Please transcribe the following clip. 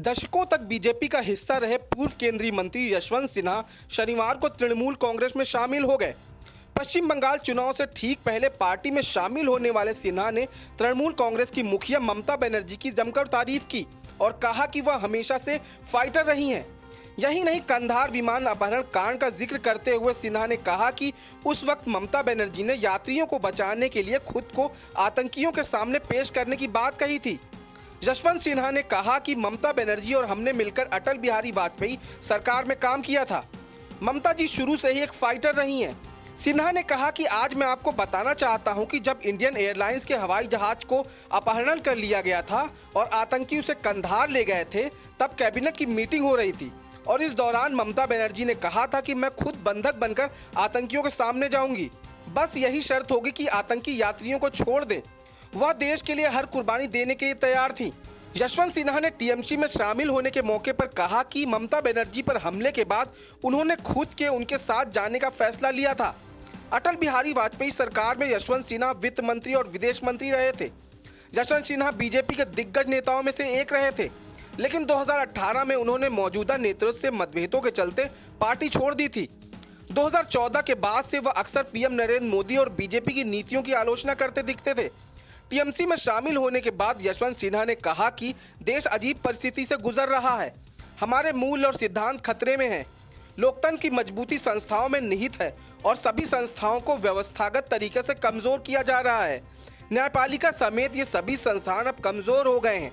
दशकों तक बीजेपी का हिस्सा रहे पूर्व केंद्रीय मंत्री यशवंत सिन्हा शनिवार को तृणमूल कांग्रेस में शामिल हो गए। पश्चिम बंगाल चुनाव से ठीक पहले पार्टी में शामिल होने वाले सिन्हा ने तृणमूल कांग्रेस की मुखिया ममता बनर्जी की जमकर तारीफ की और कहा कि वह हमेशा से फाइटर रही हैं। यही नहीं, कंधार विमान अपहरण कांड का जिक्र करते हुए सिन्हा ने कहा कि उस वक्त ममता बनर्जी ने यात्रियों को बचाने के लिए खुद को आतंकियों के सामने पेश करने की बात कही थी। यशवंत सिन्हा ने कहा कि ममता बनर्जी और हमने मिलकर अटल बिहारी वाजपेयी सरकार में काम किया था। ममता जी शुरू से ही एक फाइटर रही हैं। सिन्हा ने कहा कि आज मैं आपको बताना चाहता हूं कि जब इंडियन एयरलाइंस के हवाई जहाज को अपहरण कर लिया गया था और आतंकी उसे कंधार ले गए थे, तब कैबिनेट की मीटिंग हो रही थी और इस दौरान ममता बनर्जी ने कहा था कि मैं खुद बंधक बनकर आतंकियों के सामने जाऊंगी। बस यही शर्त होगी कि आतंकी यात्रियों को छोड़ दें। वह देश के लिए हर कुर्बानी देने के लिए तैयार थी। यशवंत सिन्हा ने टीएमसी में शामिल होने के मौके पर कहा कि ममता बनर्जी पर हमले के बाद उन्होंने खुद के उनके साथ जाने का फैसला लिया था। अटल बिहारी वाजपेयी सरकार में यशवंत सिन्हा वित्त मंत्री और विदेश मंत्री रहे थे। यशवंत सिन्हा बीजेपी के दिग्गज नेताओं में से एक रहे थे, लेकिन 2018 में उन्होंने मौजूदा नेतृत्व से मतभेदों के चलते पार्टी छोड़ दी थी। 2014 के बाद से वह अक्सर पीएम नरेंद्र मोदी और बीजेपी की नीतियों की आलोचना करते दिखते थे। टीएमसी में शामिल होने के बाद यशवंत सिन्हा ने कहा कि देश अजीब परिस्थिति से गुजर रहा है। हमारे मूल और सिद्धांत खतरे में हैं। लोकतंत्र की मजबूती संस्थाओं में निहित है और सभी संस्थाओं को व्यवस्थागत तरीके से कमजोर किया जा रहा है। न्यायपालिका समेत ये सभी संस्थान अब कमजोर हो गए हैं।